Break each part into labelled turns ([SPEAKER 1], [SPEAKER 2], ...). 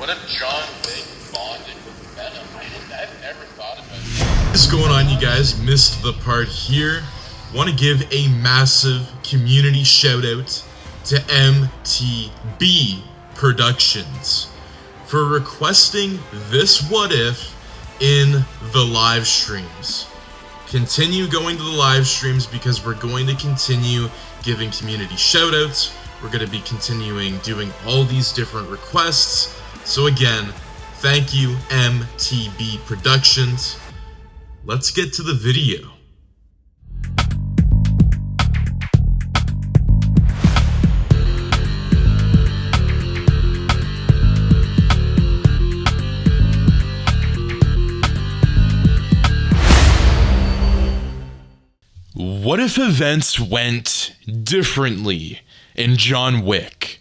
[SPEAKER 1] What if John Wick bonded with Venom? I've never thought about it.
[SPEAKER 2] What's going on, you guys? Missed the part here. Want to give a massive community shout out to MTB Productions for requesting this what if in the live streams. Continue going to the live streams because we're going to continue giving community shout outs. We're going to be continuing doing all these different requests. So again, thank you MTB Productions. Let's get to the video. What if events went differently in John Wick?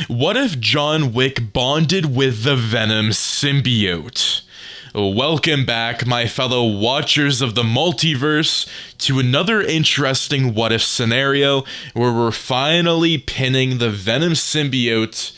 [SPEAKER 2] What if John Wick bonded with the Venom symbiote? Welcome back, my fellow watchers of the multiverse, to another interesting what if scenario where we're finally pinning the Venom symbiote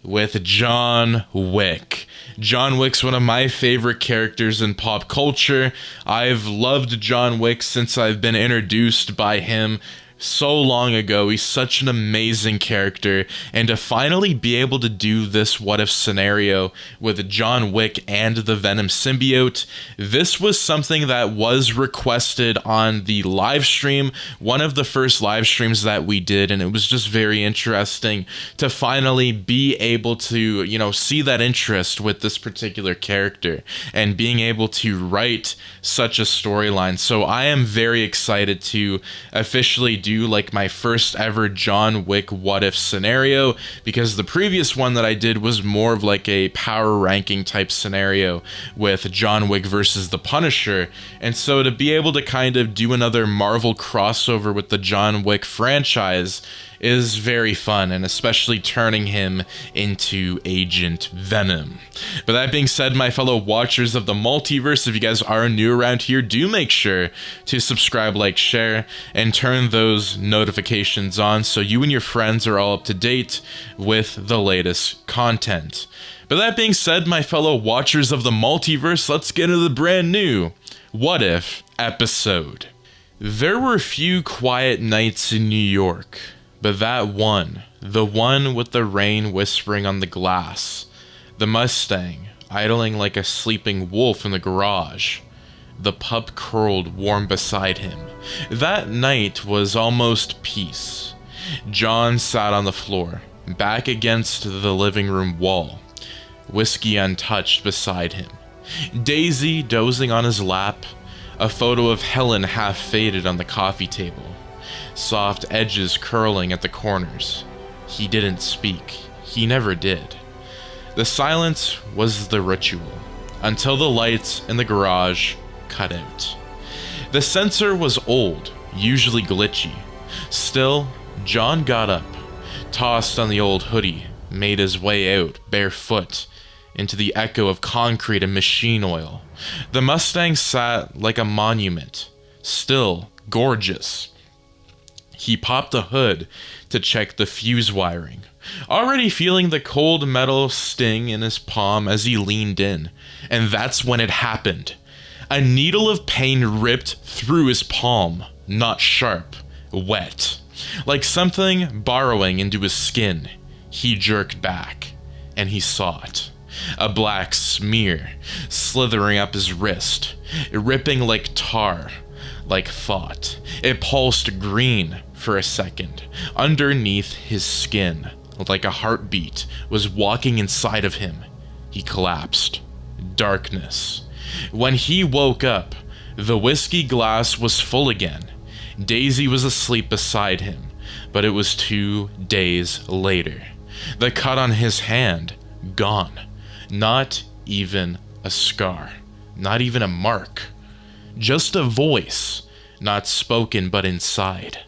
[SPEAKER 2] with John Wick. John Wick's one of my favorite characters in pop culture. I've loved John Wick since I've been introduced by him so long ago. He's such an amazing character, and to finally be able to do this what if scenario with John Wick and the Venom symbiote, this was something that was requested on the live stream, one of the first live streams that we did, and it was just very interesting to finally be able to, see that interest with this particular character and being able to write such a storyline. So I am very excited to officially do like my first ever John Wick what if scenario, because the previous one that I did was more of like a power ranking type scenario with John Wick versus the Punisher. And so to be able to kind of do another Marvel crossover with the John Wick franchise is very fun, and especially turning him into Agent Venom. But that being said, my fellow watchers of the multiverse, if you guys are new around here, do make sure to subscribe, like, share, and turn those notifications on so you and your friends are all up to date with the latest content. But that being said, my fellow watchers of the multiverse, let's get into the brand new What If episode. There were a few quiet nights in New York, but that one, the one with the rain whispering on the glass, the Mustang idling like a sleeping wolf in the garage, the pup curled warm beside him, that night was almost peace. John sat on the floor, back against the living room wall, whiskey untouched beside him, Daisy dozing on his lap, a photo of Helen half faded on the coffee table, soft edges curling at the corners. He didn't speak. He never did. The silence was the ritual, until the lights in the garage cut out. The sensor was old, usually glitchy. Still, John got up, tossed on the old hoodie, made his way out, barefoot, into the echo of concrete and machine oil. The Mustang sat like a monument, still gorgeous. He popped the hood to check the fuse wiring, already feeling the cold metal sting in his palm as he leaned in. And that's when it happened. A needle of pain ripped through his palm, not sharp, wet, like something burrowing into his skin. He jerked back, and he saw it. A black smear slithering up his wrist, ripping like tar, like thought. It pulsed green for a second, underneath his skin, like a heartbeat was walking inside of him. He collapsed. Darkness. When he woke up, the whiskey glass was full again. Daisy was asleep beside him, but it was 2 days later. The cut on his hand, gone. Not even a scar. Not even a mark. Just a voice, not spoken but inside.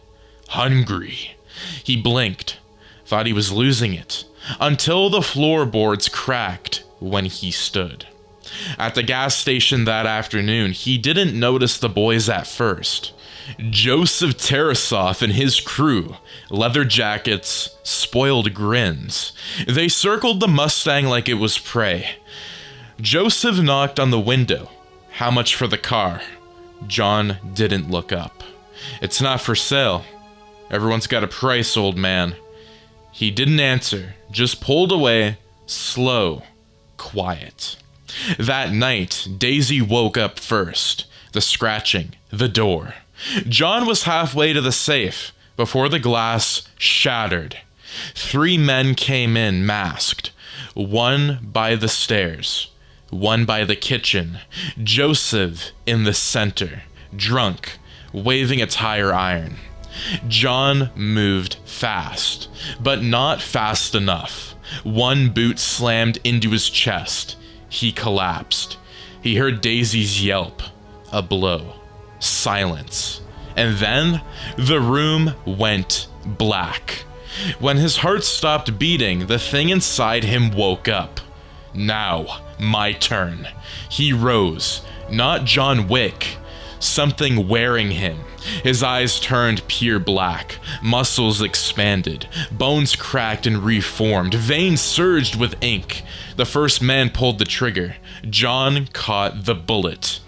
[SPEAKER 2] Hungry. He blinked, thought he was losing it, until the floorboards cracked when he stood. At the gas station that afternoon, he didn't notice the boys at first. Joseph Tarasoff and his crew, leather jackets, spoiled grins. They circled the Mustang like it was prey. Joseph knocked on the window. How much for the car? John didn't look up. It's not for sale. Everyone's got a price, old man. He didn't answer, just pulled away, slow, quiet. That night, Daisy woke up first. The scratching, the door. John was halfway to the safe before the glass shattered. 3 men came in masked, one by the stairs, one by the kitchen, Joseph in the center, drunk, waving a tire iron. John moved fast, but not fast enough. One boot slammed into his chest. He collapsed. He heard Daisy's yelp. A blow. Silence. And then the room went black. When his heart stopped beating, the thing inside him woke up. Now, my turn. He rose. Not John Wick. Something wearing him. His eyes turned pure black. Muscles expanded. Bones cracked and reformed. Veins surged with ink. The first man pulled the trigger. John caught the bullet.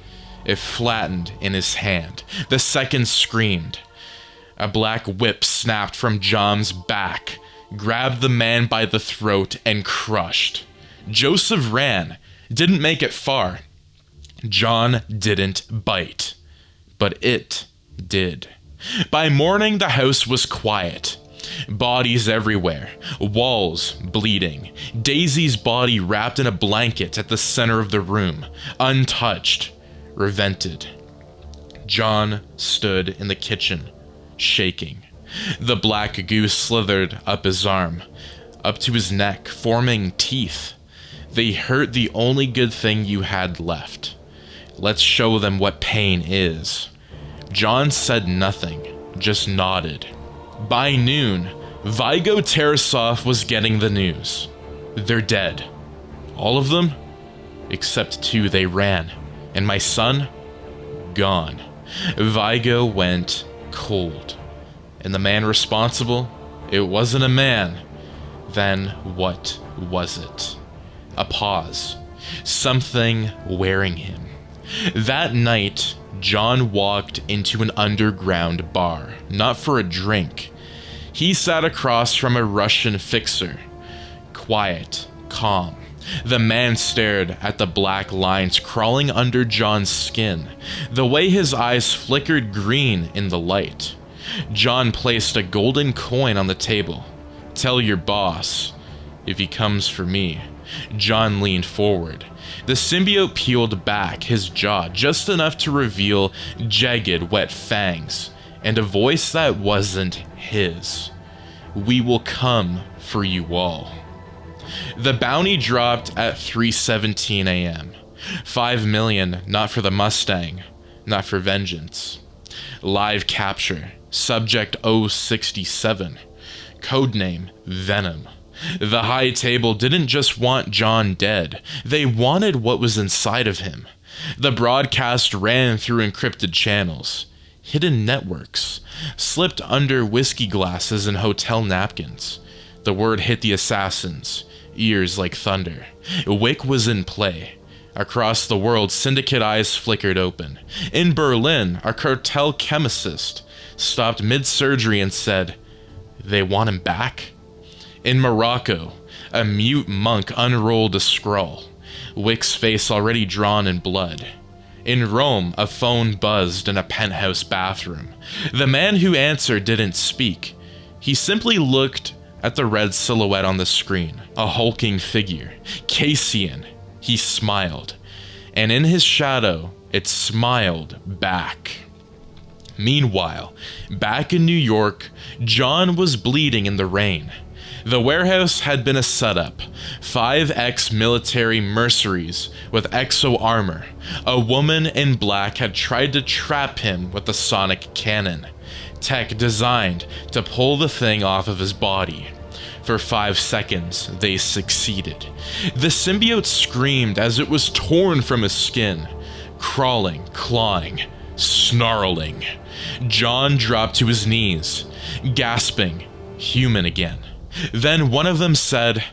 [SPEAKER 2] It flattened in his hand. The second screamed. A black whip snapped from John's back, grabbed the man by the throat, and crushed. Joseph ran. Didn't make it far. John didn't bite. But it did. By morning, the house was quiet. Bodies everywhere. Walls bleeding. Daisy's body wrapped in a blanket at the center of the room. Untouched. Revented. John stood in the kitchen, shaking. The black goo slithered up his arm, up to his neck, forming teeth. They hurt the only good thing you had left. Let's show them what pain is. John said nothing, just nodded. By noon, Vigo Tarasov was getting the news. They're dead. All of them? Except 2, they ran. And my son? Gone. Vigo went cold. And the man responsible? It wasn't a man. Then what was it? A pause. Something wearing him. That night, John walked into an underground bar, not for a drink. He sat across from a Russian fixer. Quiet, calm. The man stared at the black lines crawling under John's skin, the way his eyes flickered green in the light. John placed a golden coin on the table. Tell your boss, if he comes for me. John leaned forward. The symbiote peeled back his jaw just enough to reveal jagged, wet fangs, and a voice that wasn't his. We will come for you all. The bounty dropped at 3:17 a.m. 5 million, not for the Mustang, not for vengeance. Live capture, subject 067, codename Venom. The high table didn't just want John dead, they wanted what was inside of him. The broadcast ran through encrypted channels, hidden networks, slipped under whiskey glasses and hotel napkins. The word hit the assassins, ears like thunder. Wick was in play. Across the world, syndicate eyes flickered open. In Berlin, a cartel chemist stopped mid-surgery and said, "They want him back?" In Morocco, a mute monk unrolled a scroll, Wick's face already drawn in blood. In Rome, a phone buzzed in a penthouse bathroom. The man who answered didn't speak. He simply looked at the red silhouette on the screen, a hulking figure. Cassian. He smiled. And in his shadow, it smiled back. Meanwhile, back in New York, John was bleeding in the rain. The warehouse had been a setup. 5 ex-military mercenaries with exo armor. A woman in black had tried to trap him with a sonic cannon. Tech designed to pull the thing off of his body. For 5 seconds, they succeeded. The symbiote screamed as it was torn from his skin, crawling, clawing, snarling. John dropped to his knees, gasping, human again. Then one of them said,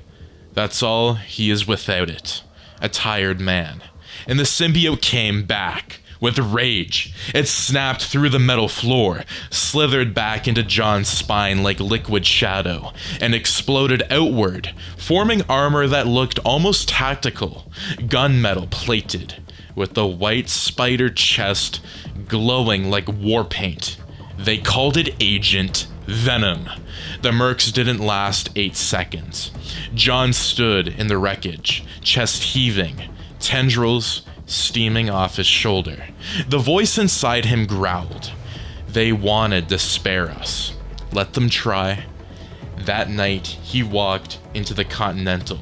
[SPEAKER 2] "That's all he is without it, a tired man." And the symbiote came back with rage. It snapped through the metal floor, slithered back into John's spine like liquid shadow, and exploded outward, forming armor that looked almost tactical, gunmetal plated, with the white spider chest glowing like war paint. They called it Agent Venom. The mercs didn't last 8 seconds. John stood in the wreckage, chest heaving, tendrils steaming off his shoulder. The voice inside him growled. They wanted to spare us. Let them try. That night, he walked into the Continental.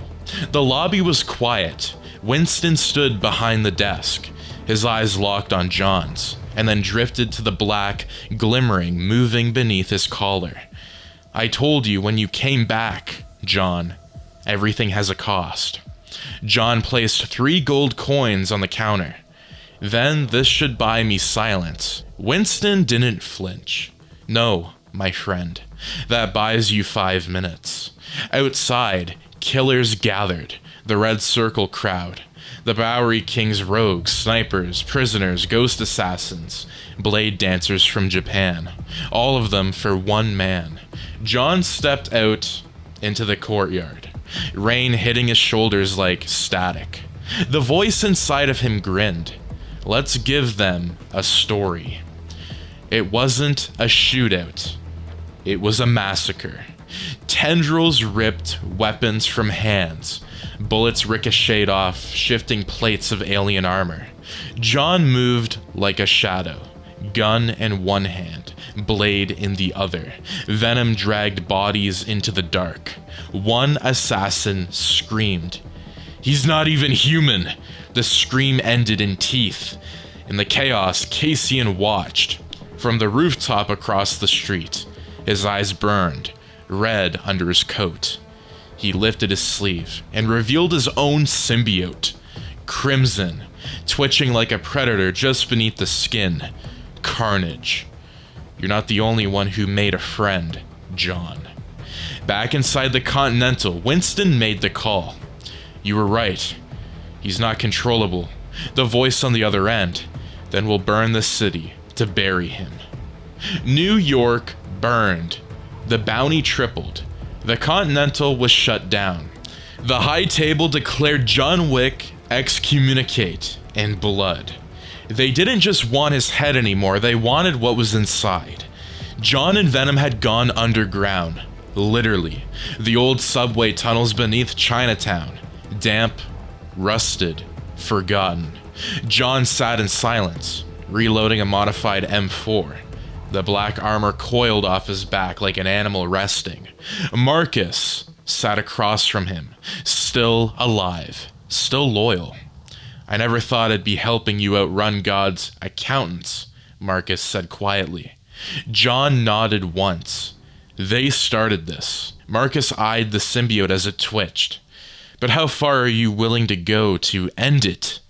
[SPEAKER 2] The lobby was quiet. Winston stood behind the desk, his eyes locked on John's, and then drifted to the black, glimmering, moving beneath his collar. "I told you when you came back, John. Everything has a cost." John placed 3 gold coins on the counter. "Then this should buy me silence." Winston didn't flinch. "No, my friend. That buys you 5 minutes." Outside, killers gathered. The Red Circle crowd. The Bowery King's rogues, snipers, prisoners, ghost assassins, blade dancers from Japan. All of them for one man. John stepped out into the courtyard, rain hitting his shoulders like static. The voice inside of him grinned. Let's give them a story. It wasn't a shootout. It was a massacre. Tendrils ripped weapons from hands. Bullets ricocheted off shifting plates of alien armor. John moved like a shadow, gun in one hand, blade in the other. Venom dragged bodies into the dark. One assassin screamed. "He's not even human!" The scream ended in teeth. In the chaos, Cassian watched. From the rooftop across the street, his eyes burned, red under his coat. He lifted his sleeve and revealed his own symbiote, crimson, twitching like a predator just beneath the skin. Carnage. You're not the only one who made a friend, John. Back inside the Continental, Winston made the call. You were right. He's not controllable. The voice on the other end. Then we'll burn the city to bury him. New York burned. The bounty tripled. The Continental was shut down. The High Table declared John Wick excommunicate in blood. They didn't just want his head anymore, they wanted what was inside. John and Venom had gone underground, literally. The old subway tunnels beneath Chinatown, damp, rusted, forgotten. John sat in silence, reloading a modified M4. The black armor coiled off his back like an animal resting. Marcus sat across from him, still alive, still loyal. I never thought I'd be helping you outrun God's accountants, Marcus said quietly. John nodded once. They started this. Marcus eyed the symbiote as it twitched. But how far are you willing to go to end it?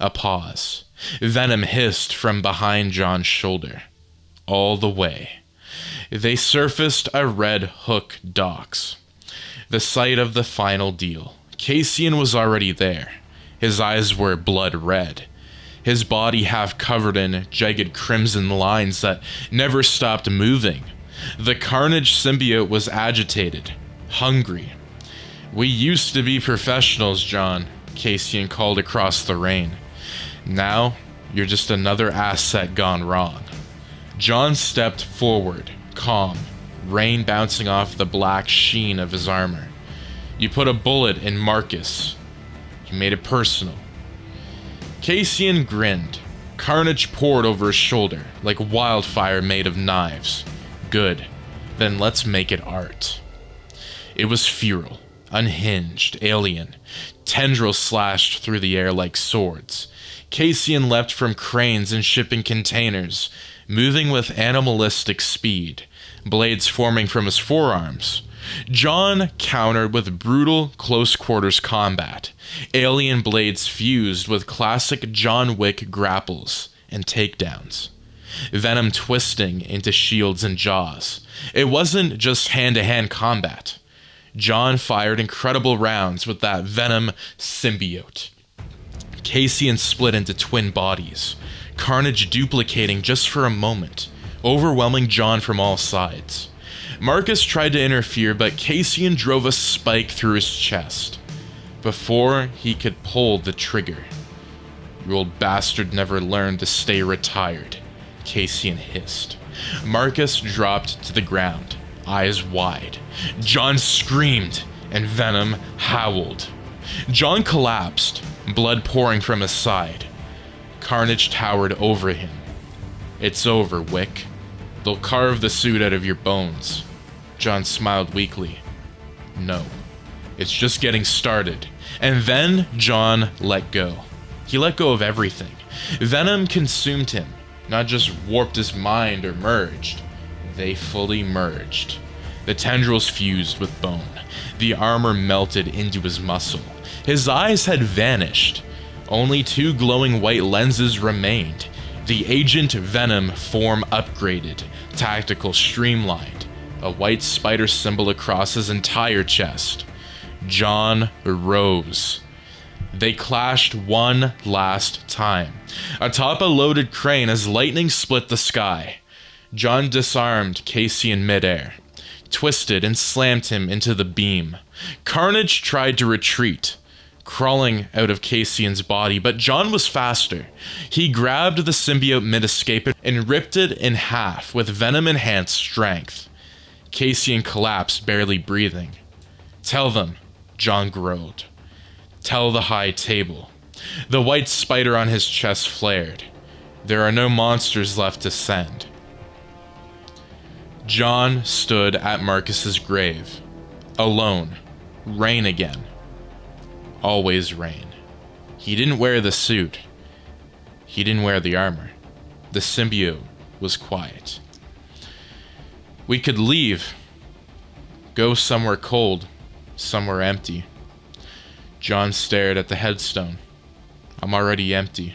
[SPEAKER 2] A pause. Venom hissed from behind John's shoulder. All the way. They surfaced a Red Hook docks. The site of the final deal. Cassian was already there. His eyes were blood red. His body half covered in jagged crimson lines that never stopped moving. The Carnage symbiote was agitated, hungry. We used to be professionals, John, Cassian called across the rain. Now, you're just another asset gone wrong. John stepped forward, calm, rain bouncing off the black sheen of his armor. You put a bullet in Marcus. You made it personal. Cassian grinned. Carnage poured over his shoulder, like wildfire made of knives. Good. Then let's make it art. It was feral, unhinged, alien. Tendrils slashed through the air like swords. Cassian leapt from cranes and shipping containers, moving with animalistic speed, blades forming from his forearms. John countered with brutal close-quarters combat. Alien blades fused with classic John Wick grapples and takedowns. Venom twisting into shields and jaws. It wasn't just hand-to-hand combat. John fired incredible rounds with that Venom symbiote. Cassian split into twin bodies, carnage duplicating just for a moment, overwhelming John from all sides. Marcus tried to interfere, but Cassian drove a spike through his chest before he could pull the trigger. "You old bastard never learned to stay retired," Cassian hissed. Marcus dropped to the ground, eyes wide. John screamed, and Venom howled. John collapsed, blood pouring from his side. Carnage towered over him. "It's over, Wick. They'll carve the suit out of your bones." John smiled weakly. "No, it's just getting started." And then John let go. He let go of everything. Venom consumed him, not just warped his mind or merged. They fully merged. The tendrils fused with bone. The armor melted into his muscle. His eyes had vanished. Only two glowing white lenses remained. The Agent Venom form upgraded, tactical streamlined, a white spider symbol across his entire chest. John rose. They clashed one last time, atop a loaded crane as lightning split the sky. John disarmed Casey in midair, twisted and slammed him into the beam. Carnage tried to retreat, crawling out of Cassian's body, but John was faster. He grabbed the symbiote mid-escape and ripped it in half with Venom-enhanced strength. Cassian collapsed, barely breathing. "Tell them," John growled. "Tell the High Table." The white spider on his chest flared. "There are no monsters left to send." John stood at Marcus's grave, alone. Rain again. Always rain. He didn't wear the suit. He didn't wear the armor. The symbiote was quiet. "We could leave. Go somewhere cold, somewhere empty." John stared at the headstone. "I'm already empty."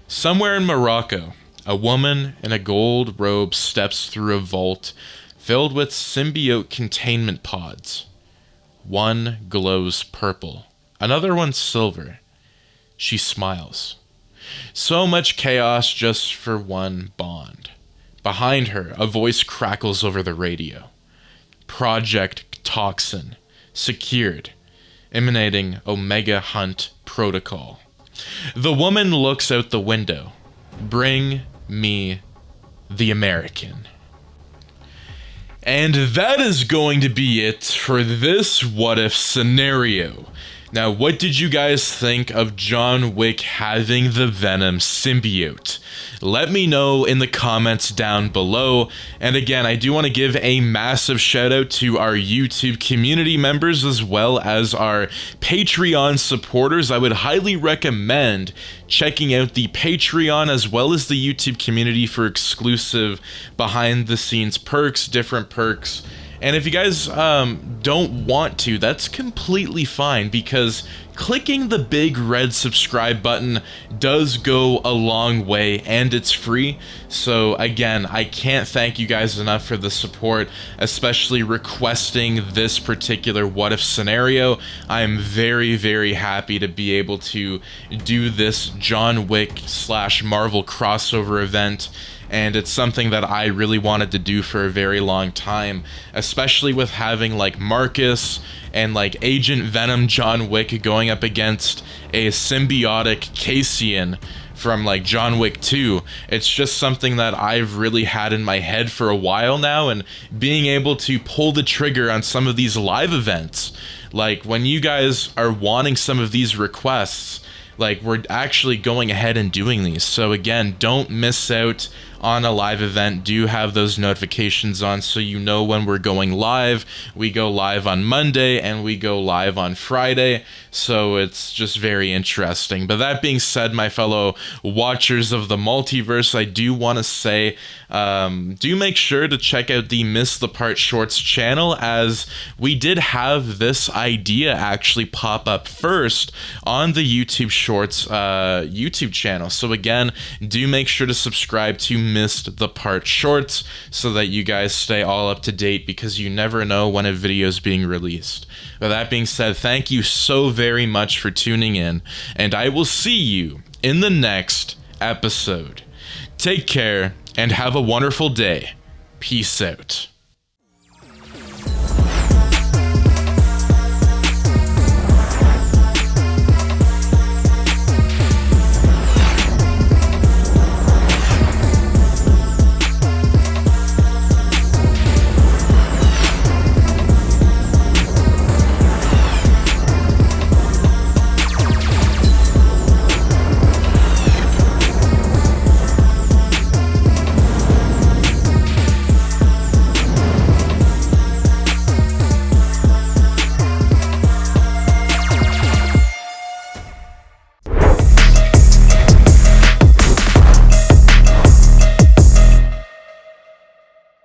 [SPEAKER 2] Somewhere in Morocco, a woman in a gold robe steps through a vault filled with symbiote containment pods. One glows purple, another one silver. She smiles. So much chaos just for one bond. Behind her, a voice crackles over the radio. Project Toxin, secured, emanating Omega Hunt protocol. The woman looks out the window. "Bring me the American." And that is going to be it for this what if scenario. Now, what did you guys think of John Wick having the Venom symbiote? Let me know in the comments down below. And again, I do want to give a massive shout out to our YouTube community members as well as our Patreon supporters. I would highly recommend checking out the Patreon as well as the YouTube community for exclusive behind the scenes perks, different perks. And if you guys don't want to, that's completely fine, because clicking the big red subscribe button does go a long way and it's free. So again, I can't thank you guys enough for the support, especially requesting this particular what if scenario. I'm very, very happy to be able to do this John Wick / Marvel crossover event. And it's something that I really wanted to do for a very long time, especially with having like Marcus and like Agent Venom John Wick going up against a symbiotic Cassian from like John Wick 2. It's just something that I've really had in my head for a while now, and being able to pull the trigger on some of these live events, like when you guys are wanting some of these requests, like we're actually going ahead and doing these. So again, don't miss out on a live event, do have those notifications on so you know when we're going live. We go live on Monday and we go live on Friday, so it's just very interesting. But that being said, my fellow watchers of the multiverse, I do want to say, do make sure to check out the Miss the Part Shorts channel, as we did have this idea actually pop up first on the YouTube Shorts YouTube channel. So again, do make sure to subscribe to Missed the Part Shorts so that you guys stay all up to date, because you never know when a video is being released. With that being said, thank you so very much for tuning in, and I will see you in the next episode. Take care and have a wonderful day. Peace out.